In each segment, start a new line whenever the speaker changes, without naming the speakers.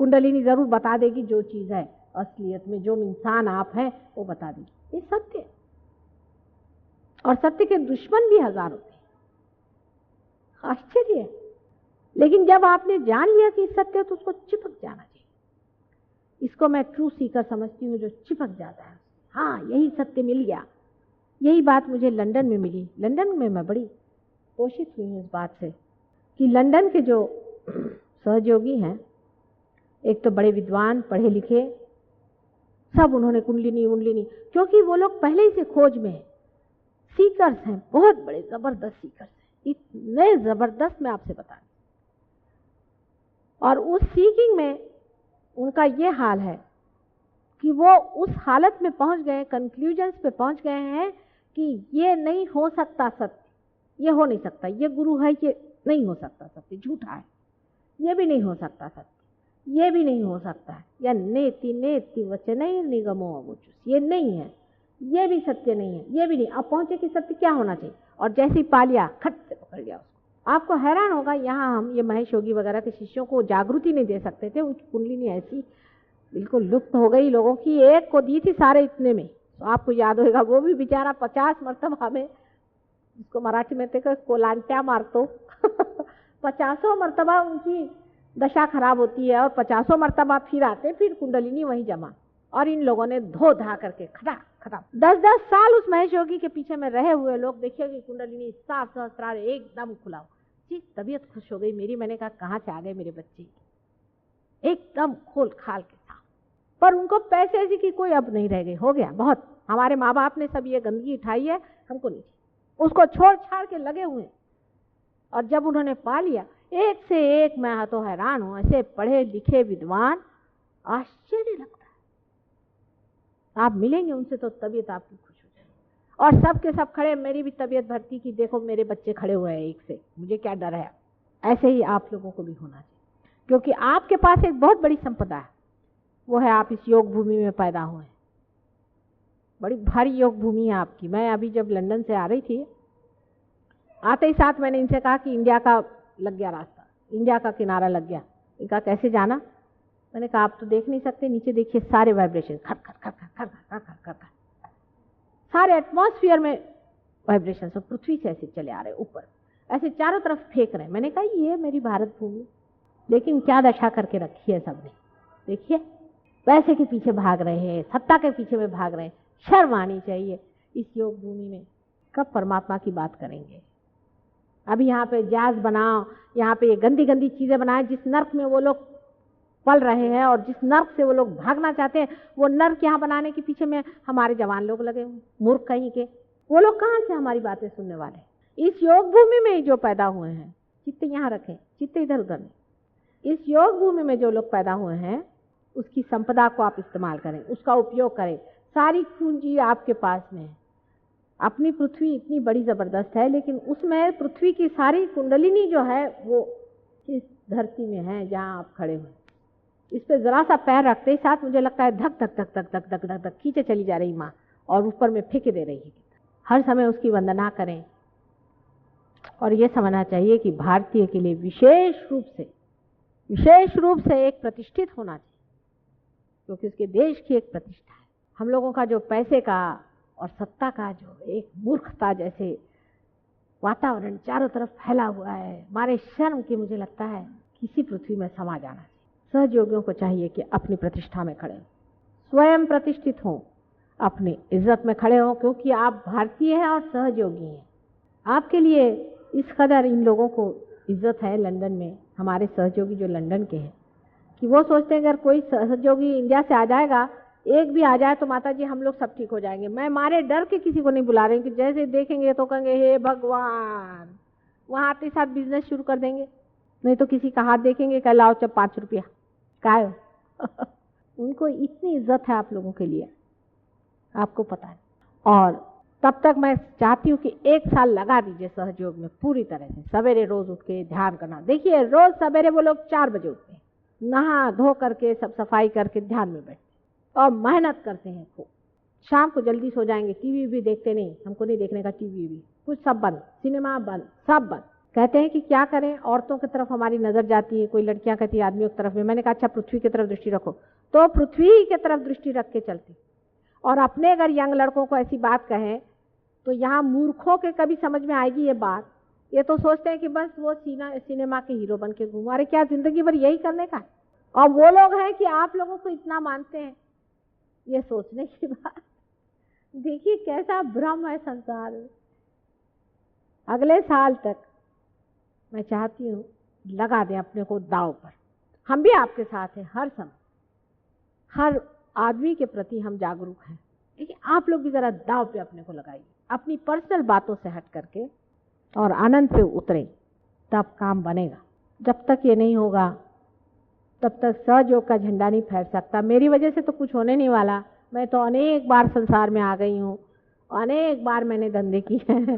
कुंडलिनी जरूर बता देगी जो चीज है असलियत में, जो इंसान आप हैं वो बता देगी। ये सत्य है, और सत्य के दुश्मन भी हजार होते हैं। आश्चर्य है, लेकिन जब आपने जान लिया कि सत्य है तो उसको चिपक जाना चाहिए। इसको मैं ट्रू सीकर समझती हूँ, जो चिपक जाता है। हाँ, यही सत्य मिल गया। यही बात मुझे लंदन में मिली। लंदन में मैं बड़ी पोषित हुई हूँ इस बात से कि लंदन के जो सहयोगी हैं, एक तो बड़े विद्वान पढ़े लिखे, सब उन्होंने कुंडलिनी, क्योंकि वो लोग पहले ही से खोज में हैं, सीकर्स हैं, बहुत बड़े जबरदस्त सीकर्स हैं, इतने जबरदस्त मैं आपसे बता। और उस सीकिंग में उनका ये हाल है कि वो उस हालत में पहुंच गए, कंक्लूजन्स पे पहुंच गए हैं कि ये नहीं हो सकता सत्य, ये हो नहीं सकता, ये गुरु है, ये नहीं हो सकता सत्य, झूठा है, ये भी नहीं हो सकता सत्य, ये भी नहीं हो सकता है, या नेति नेति वचन निगमो अवोचुस, ये नहीं है, ये भी सत्य नहीं है, ये भी नहीं। अब पहुंचे कि सत्य क्या होना चाहिए, और जैसे ही पा लिया खट से पकड़ लिया उसको। आपको हैरान होगा, यहाँ हम ये महेश योगी वगैरह के शिष्यों को जागृति नहीं दे सकते थे, उनकी कुंडलिनी ऐसी बिल्कुल लुप्त हो गई लोगों की। एक को दी थी सारे इतने में, तो आपको याद होगा वो भी बेचारा 50 मरतबा में, जिसको मराठी में कहते कोलांट्या मारतो 50 मरतबा उनकी दशा खराब होती है, और 50 मरतबा फिर आते, फिर कुंडलिनी वहीं जमा। और इन लोगों ने धो धा करके खटा 10-10 साल उस महेश योगी के पीछे में रहे हुए लोग, देखिए कि कुंडलिनी साफ सहस्त्रार एकदम खुला। जी, तबीयत खुश हो गई मेरी। मैंने कहा कहाँ से आ गए मेरे बच्चे, एकदम खोल खाल के साथ। पर उनको पैसे ऐसी की कोई अब नहीं रह गई, हो गया बहुत। हमारे माँ बाप ने सब ये गंदगी उठाई है, हमको नहीं, उसको छोड़ छाड़ के लगे हुए। और जब उन्होंने पा लिया, एक से एक, मैं तो हैरान हूं, ऐसे पढ़े लिखे विद्वान, आश्चर्य लगता है। आप मिलेंगे उनसे तो तबीयत आपकी खुश हो जाएगी। और सब के सब खड़े, मेरी भी तबीयत भरती कि देखो मेरे बच्चे खड़े हुए हैं एक से, मुझे क्या डर है। ऐसे ही आप लोगों को भी होना चाहिए, क्योंकि आपके पास एक बहुत बड़ी संपदा है, वो है आप इस योग भूमि में पैदा हुए। बड़ी भारी योग भूमि है आपकी। मैं अभी जब लंदन से आ रही थी, आते ही साथ मैंने इनसे कहा कि इंडिया का लग गया रास्ता, इंडिया का किनारा लग गया। इनका कैसे जाना? मैंने कहा आप तो देख नहीं सकते, नीचे देखिए सारे वाइब्रेशन, खर खर खर खर खर खर खर खर खर, सारे एटमॉस्फेयर में वाइब्रेशन सब पृथ्वी से ऐसे चले आ रहे ऊपर, ऐसे चारों तरफ फेंक रहे हैं। मैंने कहा ये मेरी भारत भूमि, लेकिन क्या दशा करके रखी है सबने। देखिए पैसे के पीछे भाग रहे हैं, सत्ता के पीछे में भाग रहे हैं। शर्म आनी चाहिए इस योग भूमि में। कब परमात्मा की बात करेंगे? अभी यहाँ पे जहाज बनाओ, यहाँ पे ये गंदी गंदी चीजें बनाए, जिस नर्क में वो लोग पल रहे हैं और जिस नर्क से वो लोग भागना चाहते हैं, वो नर्क यहाँ बनाने के पीछे में हमारे जवान लोग लगे हुए, मूर्ख कहीं के। वो लोग कहाँ से हमारी बातें सुनने वाले? इस योग भूमि में ही जो पैदा हुए हैं, चित्त यहाँ रखें, चित्त इधर उधर नहीं। इस योग भूमि में जो लोग पैदा हुए हैं, उसकी संपदा को आप इस्तेमाल करें, उसका उपयोग करें। सारी पूंजी आपके पास में है। अपनी पृथ्वी इतनी बड़ी जबरदस्त है, लेकिन उसमें पृथ्वी की सारी कुंडलिनी जो है वो इस धरती में है जहाँ आप खड़े हुए। इस पे जरा सा पैर रखते ही साथ मुझे लगता है धक धक धक धक धक धक धक धक खींचे चली जा रही माँ, और ऊपर में फेंके दे रही है। हर समय उसकी वंदना करें। और ये समझना चाहिए कि भारतीय के लिए विशेष रूप से एक प्रतिष्ठित होना चाहिए, क्योंकि उसके देश की एक प्रतिष्ठा है। हम लोगों का जो पैसे का और सत्ता का जो एक मूर्खता जैसे वातावरण चारों तरफ फैला हुआ है, हमारे शर्म की मुझे लगता है किसी पृथ्वी में समा जाना चाहिए। सहयोगियों को चाहिए कि अपनी प्रतिष्ठा में खड़े हों, स्वयं प्रतिष्ठित हों, अपनी इज्जत में खड़े हों, क्योंकि आप भारतीय हैं और सहयोगी हैं। आपके लिए इस कदर इन लोगों को इज्जत है लंदन में, हमारे सहयोगी जो लंदन के हैं, कि वो सोचते हैं अगर कोई सहयोगी इंडिया से आ जाएगा, एक भी आ जाए तो माता जी हम लोग सब ठीक हो जाएंगे। मैं मारे डर के किसी को नहीं बुला रही हूँ कि जैसे देखेंगे तो कहेंगे हे भगवान, वहाँ आते साथ बिजनेस शुरू कर देंगे। नहीं तो किसी का हाथ देखेंगे, कह लाओ चल 5 रुपया काय उनको इतनी इज्जत है आप लोगों के लिए, आपको पता है। और तब तक मैं चाहती हूँ कि 1 साल लगा दीजिए सहयोग में पूरी तरह से, सवेरे रोज उठ के ध्यान करना। देखिए रोज सवेरे वो लोग 4 बजे उठते हैं, नहा धो करके सब सफाई करके ध्यान में बैठते और मेहनत करते हैं खूब। शाम को जल्दी सो जाएंगे, टीवी भी देखते नहीं, हमको नहीं देखने का टीवी भी, कुछ सब बंद, सिनेमा बंद, सब बंद। कहते हैं कि क्या करें, औरतों की तरफ हमारी नजर जाती है, कोई लड़कियां कहती है आदमियों की तरफ में। मैंने कहा अच्छा पृथ्वी की तरफ दृष्टि रखो, तो पृथ्वी की तरफ दृष्टि रख के चलती। और अपने अगर यंग लड़कों को ऐसी बात कहें तो यहाँ मूर्खों के कभी समझ में आएगी ये बात। ये तो सोचते हैं कि बस वो सिनेमा के हीरो बन के घूमो। अरे क्या जिंदगी भर यही करने का? और वो लोग हैं कि आप लोगों को इतना मानते हैं, ये सोचने की बात। देखिए कैसा भ्रम है संसार में। अगले साल तक मैं चाहती हूँ लगा दें अपने को दांव पर। हम भी आपके साथ हैं हर समय, हर आदमी के प्रति हम जागरूक हैं, लेकिन आप लोग भी जरा दांव पे अपने को लगाइए, अपनी पर्सनल बातों से हट करके और आनंद पे उतरें, तब काम बनेगा। जब तक ये नहीं होगा तब तक सहयोग का झंडा नहीं फहर सकता। मेरी वजह से तो कुछ होने नहीं वाला। मैं तो अनेक बार संसार में आ गई हूँ, अनेक बार मैंने धंधे किए हैं,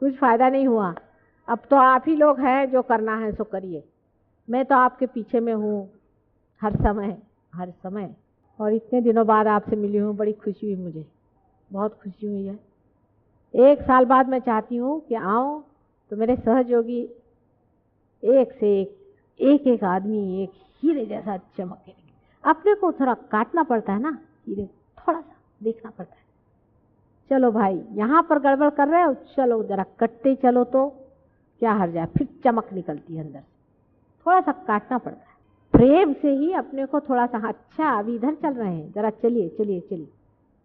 कुछ फायदा नहीं हुआ। अब तो आप ही लोग हैं, जो करना है सो करिए। मैं तो आपके पीछे में हूँ हर समय, हर समय। और इतने दिनों बाद आपसे मिली हूँ, बड़ी खुशी हुई, मुझे बहुत खुशी हुई है। 1 साल बाद मैं चाहती हूँ कि आऊँ तो मेरे सहयोगी एक से एक, एक आदमी एक हीरे जैसा चमके। अपने को थोड़ा काटना पड़ता है ना हीरे, थोड़ा सा देखना पड़ता है। चलो भाई यहाँ पर गड़बड़ कर रहे हो, चलो जरा कटते चलो तो क्या हर जाए, फिर चमक निकलती है अंदर से। थोड़ा सा काटना पड़ता है प्रेम से ही अपने को थोड़ा सा। अच्छा अभी इधर चल रहे हैं, जरा चलिए चलिए चलिए,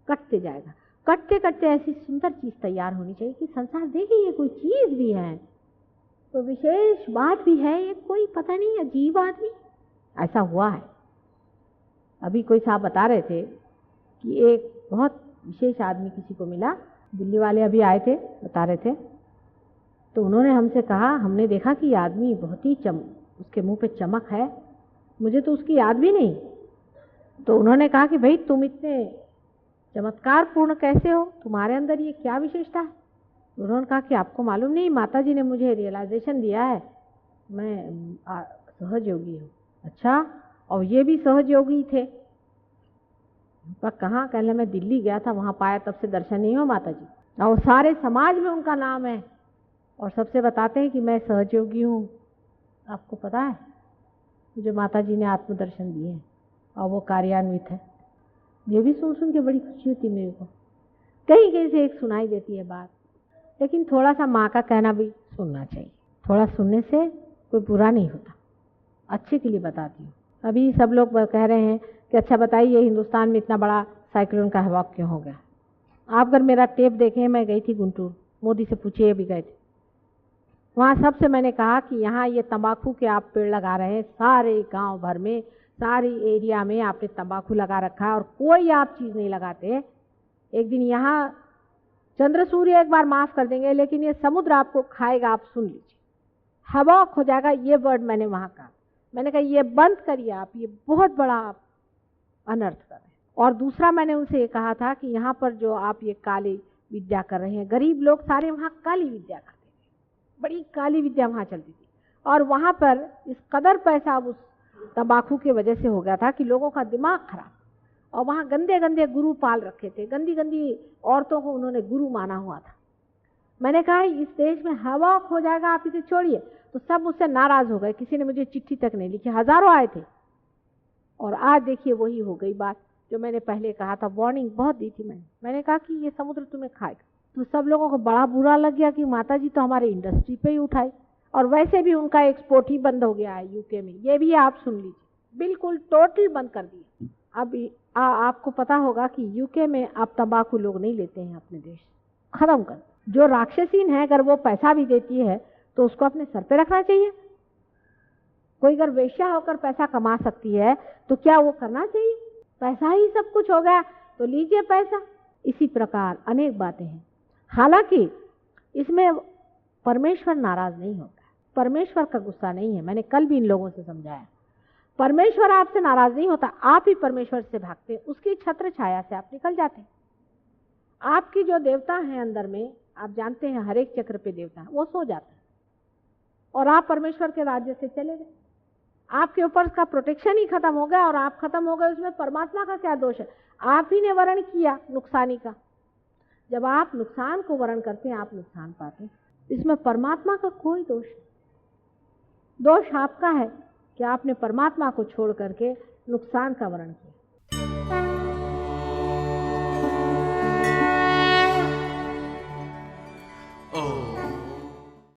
कटते जाएगा। कटते कटते ऐसी सुंदर चीज तैयार होनी चाहिए कि संसार देखे ये कोई चीज भी है, कोई विशेष बात भी है, ये कोई पता नहीं अजीब आदमी। ऐसा हुआ है। अभी कोई साहब बता रहे थे कि एक बहुत विशेष आदमी किसी को मिला, दिल्ली वाले अभी आए थे, बता रहे थे। तो उन्होंने हमसे कहा, हमने देखा कि ये आदमी बहुत ही उसके मुंह पे चमक है, मुझे तो उसकी याद भी नहीं। तो उन्होंने कहा कि भाई तुम इतने चमत्कार पूर्ण कैसे हो, तुम्हारे अंदर ये क्या विशेषता है? उन्होंने कहा कि आपको मालूम नहीं, माता जी ने मुझे रियलाइजेशन दिया है, मैं सहजयोगी हूँ। अच्छा, और ये भी सहजयोगी थे? पर कहाँ? कहले मैं दिल्ली गया था, वहाँ पाया, तब से दर्शन नहीं हो माता जी। और सारे समाज में उनका नाम है और सबसे बताते हैं कि मैं सहजयोगी हूँ। आपको पता है मुझे माता जी ने आत्मदर्शन दिए हैं और वो कार्यान्वित है। ये भी सुन सुन के बड़ी खुशी होती मेरे को। कहीं कहीं से एक सुनाई देती है बात, लेकिन थोड़ा सा माँ का कहना भी सुनना चाहिए। थोड़ा सुनने से कोई बुरा नहीं होता, अच्छे के लिए बताती हूँ। अभी सब लोग कह रहे हैं कि अच्छा बताइए हिंदुस्तान में इतना बड़ा साइक्लोन का हवा क्यों हो गया। आप अगर मेरा टेप देखें, मैं गई थी गुंटूर, मोदी से पूछिए, भी गए थे वहाँ। सबसे मैंने कहा कि यहाँ ये तंबाकू के आप पेड़ लगा रहे हैं, सारे गांव भर में, सारी एरिया में आपने तंबाकू लगा रखा है और कोई आप चीज़ नहीं लगाते। एक दिन यहाँ चंद्र सूर्य एक बार माफ कर देंगे, लेकिन ये समुद्र आपको खाएगा, आप सुन लीजिए, हवा खो जाएगा। ये वर्ड मैंने वहाँ कहा। मैंने कहा ये बंद करिए आप, ये बहुत बड़ा आप अनर्थ कर रहे हैं। और दूसरा मैंने उनसे ये कहा था कि यहाँ पर जो आप ये काली विद्या कर रहे हैं, गरीब लोग सारे वहाँ काली विद्या करते थे, बड़ी काली विद्या वहाँ चलती थी। और वहाँ पर इस कदर पैसा उस तंबाकू की वजह से हो गया था कि लोगों का दिमाग खराब। और वहाँ गंदे गंदे गुरु पाल रखे थे, गंदी गंदी औरतों को उन्होंने गुरु माना हुआ था। मैंने कहा इस देश में हवा खो जाएगा, आप इसे छोड़िए। तो सब मुझसे नाराज हो गए, किसी ने मुझे चिट्ठी तक नहीं लिखी, हजारों आए थे। और आज देखिए वही हो गई बात जो मैंने पहले कहा था, वार्निंग बहुत दी थी मैंने कहा कि ये समुद्र तुम्हें खाएगा। तो सब लोगों को बड़ा बुरा लग गया कि माता जी तो हमारे इंडस्ट्री पे ही उठाई, और वैसे भी उनका एक्सपोर्ट ही बंद हो गया है यूके में। ये भी आप सुन लीजिए, बिल्कुल टोटल बंद कर दिए। अब आपको पता होगा कि यूके में अब तंबाकू लोग नहीं लेते हैं, अपने देश खत्म कर। जो राक्षसीन है अगर वो पैसा भी देती है तो उसको अपने सर पे रखना चाहिए। कोई अगर वेश्या होकर पैसा कमा सकती है तो क्या वो करना चाहिए? पैसा ही सब कुछ हो गया तो लीजिए पैसा। इसी प्रकार अनेक बातें हैं। हालांकि इसमें परमेश्वर नाराज नहीं होता, परमेश्वर का गुस्सा नहीं है। मैंने कल भी इन लोगों से समझाया, परमेश्वर आपसे नाराज नहीं होता, आप ही परमेश्वर से भागते हैं, उसकी छत्र छाया से आप निकल जाते हैं। आपकी जो देवता है अंदर में, आप जानते हैं हर एक चक्र पे देवता है, वो सो जाता है और आप परमेश्वर के राज्य से चले गए। आपके ऊपर का प्रोटेक्शन ही खत्म हो गया और आप खत्म हो गए। उसमें परमात्मा का क्या दोष है? आप ही ने वर्ण किया नुकसानी का। जब आप नुकसान को वर्ण करते हैं आप नुकसान पाते हैं। इसमें परमात्मा का कोई दोष नहीं। दोष आपका है कि आपने परमात्मा को छोड़ करके नुकसान का वर्ण किया।